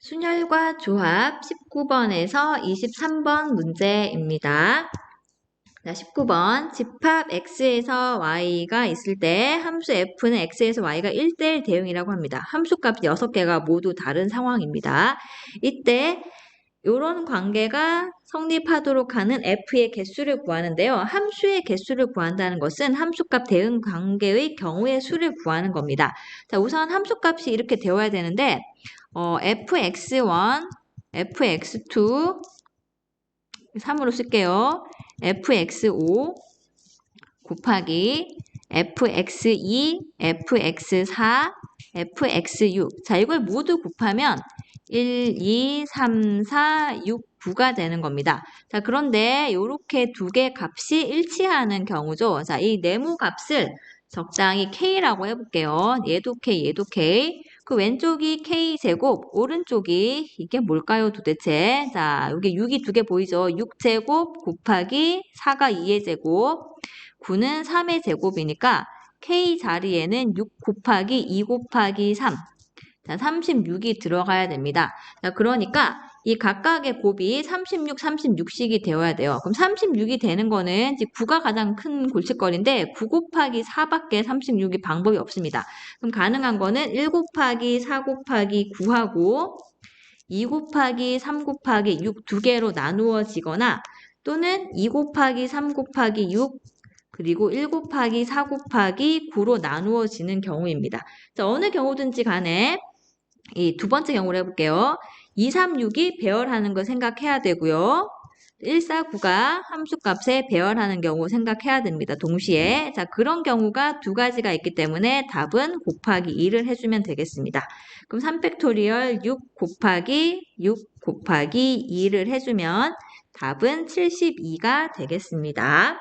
순열과 조합 19번에서 23번 문제입니다. 자, 19번 집합 x에서 y가 있을 때 함수 f는 x에서 y가 1대1 대응이라고 합니다. 함수값 6개가 모두 다른 상황입니다. 이때 이런 관계가 성립하도록 하는 f의 개수를 구하는데요. 함수의 개수를 구한다는 것은 함수값 대응 관계의 경우의 수를 구하는 겁니다. 자, 우선 함수값이 이렇게 되어야 되는데 fx1, fx2, 3으로 쓸게요. fx5 곱하기 fx2, fx4, fx6. 자, 이걸 모두 곱하면 1, 2, 3, 4, 6, 9가 되는 겁니다. 자, 그런데 이렇게 두 개 값이 일치하는 경우죠. 자, 이 네모 값을 적당히 k라고 해볼게요. 얘도 k, 얘도 k. 그 왼쪽이 k제곱, 오른쪽이 이게 뭘까요 도대체? 자, 여기 6이 두 개 보이죠? 6제곱 곱하기 4가 2의 제곱, 9는 3의 제곱이니까 k 자리에는 6 곱하기 2 곱하기 3. 자, 36이 들어가야 됩니다. 자, 그러니까 이 각각의 곱이 36, 36씩이 되어야 돼요. 그럼 36이 되는 거는 이제 9가 가장 큰 골칫거리인데 9 곱하기 4밖에 36이 방법이 없습니다. 그럼 가능한 거는 1 곱하기 4 곱하기 9하고 2 곱하기 3 곱하기 6 두 개로 나누어지거나 또는 2 곱하기 3 곱하기 6 그리고 1 곱하기 4 곱하기 9로 나누어지는 경우입니다. 자, 어느 경우든지 간에 이 두 번째 경우를 해볼게요. 2, 3, 6이 배열하는 거 생각해야 되고요. 1, 4, 9가 함수값에 배열하는 경우 생각해야 됩니다. 동시에. 자, 그런 경우가 두 가지가 있기 때문에 답은 곱하기 2를 해주면 되겠습니다. 그럼 3팩토리얼 6 곱하기 6 곱하기 2를 해주면 답은 72가 되겠습니다.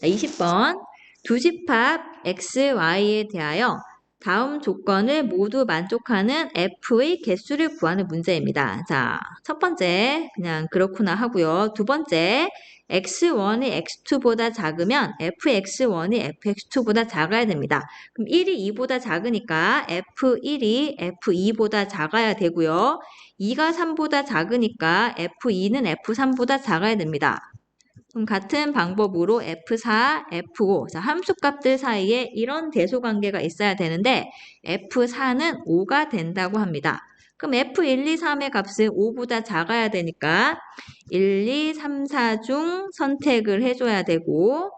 자, 20번. 두 집합 x, y에 대하여 다음 조건을 모두 만족하는 f의 개수를 구하는 문제입니다. 자, 첫 번째 그냥 그렇구나 하고요. 두 번째 x1이 x2보다 작으면 fx1이 fx2보다 작아야 됩니다. 그럼 1이 2보다 작으니까 f1이 f2보다 작아야 되고요. 2가 3보다 작으니까 f2는 f3보다 작아야 됩니다. 그럼 같은 방법으로 F4, F5, 자, 함수값들 사이에 이런 대소관계가 있어야 되는데 F4는 5가 된다고 합니다. 그럼 F1, 2, 3의 값은 5보다 작아야 되니까 1, 2, 3, 4 중 선택을 해줘야 되고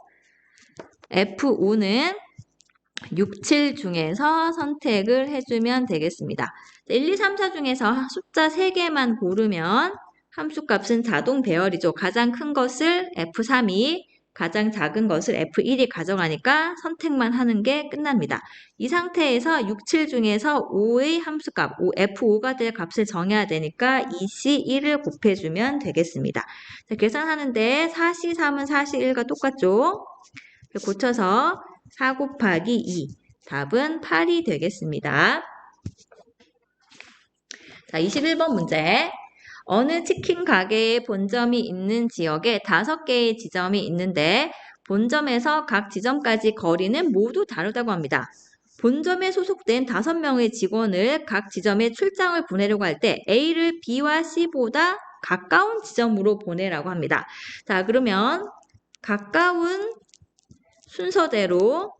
F5는 6, 7 중에서 선택을 해주면 되겠습니다. 1, 2, 3, 4 중에서 숫자 3개만 고르면 함수값은 자동 배열이죠. 가장 큰 것을 F3이, 가장 작은 것을 F1이 가져가니까 선택만 하는 게 끝납니다. 이 상태에서 6, 7 중에서 5의 함수값, F5가 될 값을 정해야 되니까 2C1을 곱해주면 되겠습니다. 자, 계산하는데 4C3은 4C1과 똑같죠? 고쳐서 4 곱하기 2, 답은 8이 되겠습니다. 자, 21번 문제. 어느 치킨 가게에 본점이 있는 지역에 5개의 지점이 있는데 본점에서 각 지점까지 거리는 모두 다르다고 합니다. 본점에 소속된 5명의 직원을 각 지점에 출장을 보내려고 할 때 A를 B와 C보다 가까운 지점으로 보내라고 합니다. 자, 그러면 가까운 순서대로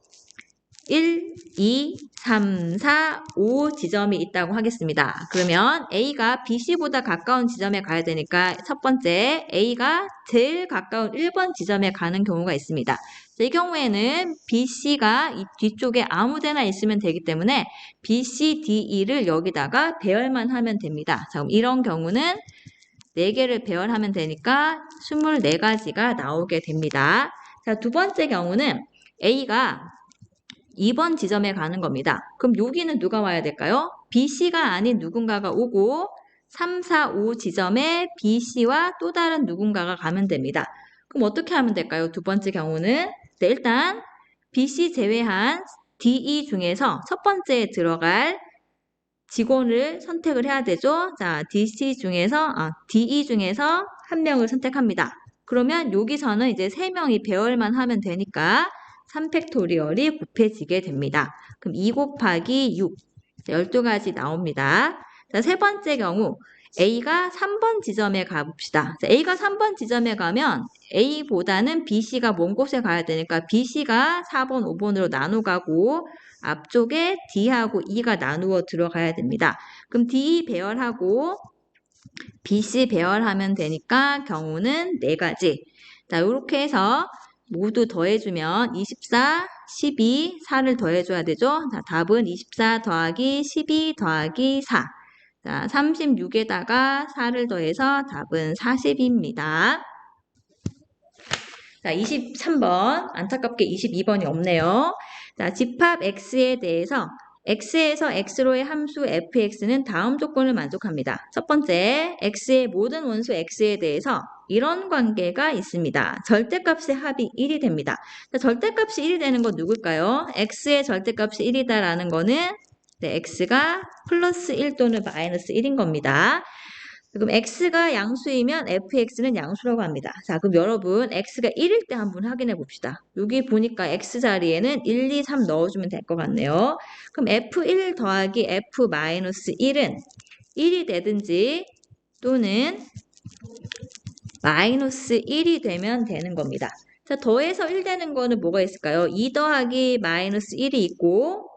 1, 2, 3, 4, 5 지점이 있다고 하겠습니다. 그러면 A가 BC보다 가까운 지점에 가야 되니까 첫 번째 A가 제일 가까운 1번 지점에 가는 경우가 있습니다. 이 경우에는 BC가 이 뒤쪽에 아무 데나 있으면 되기 때문에 BC, DE를 여기다가 배열만 하면 됩니다. 자, 그럼 이런 경우는 4개를 배열하면 되니까 24가지가 나오게 됩니다. 자, 두 번째 경우는 A가 2번 지점에 가는 겁니다. 그럼 여기는 누가 와야 될까요? BC가 아닌 누군가가 오고 3, 4, 5 지점에 BC와 또 다른 누군가가 가면 됩니다. 그럼 어떻게 하면 될까요? 두 번째 경우는 네, 일단 BC 제외한 DE 중에서 첫 번째에 들어갈 직원을 선택을 해야 되죠. 자, DE 중에서 한 명을 선택합니다. 그러면 여기서는 이제 3명이 배열만 하면 되니까 3팩토리얼이 곱해지게 됩니다. 그럼 2 곱하기 6, 12가지 나옵니다. 자, 세 번째 경우 A가 3번 지점에 가봅시다. 자, A가 3번 지점에 가면 A보다는 BC가 먼 곳에 가야 되니까 BC가 4번, 5번으로 나눠 가고 앞쪽에 D하고 E가 나누어 들어가야 됩니다. 그럼 D 배열하고 BC 배열하면 되니까 경우는 4가지. 자, 이렇게 해서 모두 더해주면 24, 12, 4를 더해줘야 되죠. 자, 답은 24 더하기 12 더하기 4. 자, 36에다가 4를 더해서 답은 40입니다. 자, 23번. 안타깝게 22번이 없네요. 자, 집합 X에 대해서 X에서 X로의 함수 fx는 다음 조건을 만족합니다. 첫 번째, X의 모든 원수 X에 대해서 이런 관계가 있습니다. 절대값의 합이 1이 됩니다. 자, 절대값이 1이 되는 건 누굴까요? X의 절대값이 1이다라는 거는 네, X가 플러스 1 또는 마이너스 1인 겁니다. 그럼 X가 양수이면 fx는 양수라고 합니다. 자, 그럼 여러분 X가 1일 때 한번 확인해 봅시다. 여기 보니까 X 자리에는 1, 2, 3 넣어주면 될 것 같네요. 그럼 F1 더하기 F-1은 1이 되든지 또는 마이너스 1이 되면 되는 겁니다. 자, 더해서 1 되는 거는 뭐가 있을까요? 2 더하기 마이너스 1이 있고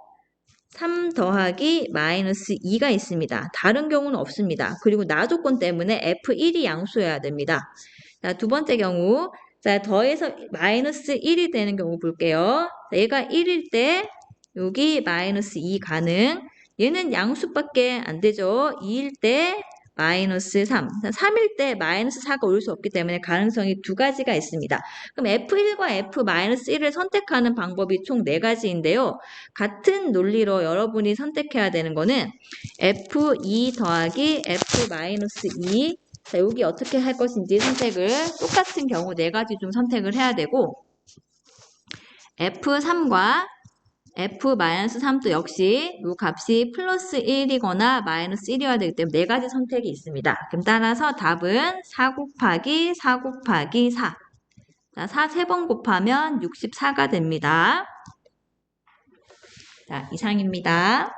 3 더하기 마이너스 2가 있습니다. 다른 경우는 없습니다. 그리고 나 조건 때문에 F1이 양수여야 됩니다. 자, 두 번째 경우. 자, 더해서 마이너스 1이 되는 경우 볼게요. 자, 얘가 1일 때 여기 마이너스 2 가능. 얘는 양수밖에 안 되죠. 2일 때 마이너스 3. 3일 때 마이너스 4가 올 수 없기 때문에 가능성이 2가지가 있습니다. 그럼 F1과 F-1을 선택하는 방법이 총 4가지인데요. 같은 논리로 여러분이 선택해야 되는 거는 F2 더하기 F-2. 자, 여기 어떻게 할 것인지 선택을 똑같은 경우 4가지 좀 선택을 해야 되고 F3과 F-3도 역시 이 값이 플러스 1이거나 마이너스 1이어야 되기 때문에 4가지 선택이 있습니다. 그럼 따라서 답은 4 곱하기 4 곱하기 4. 자, 4 3번 곱하면 64가 됩니다. 자, 이상입니다.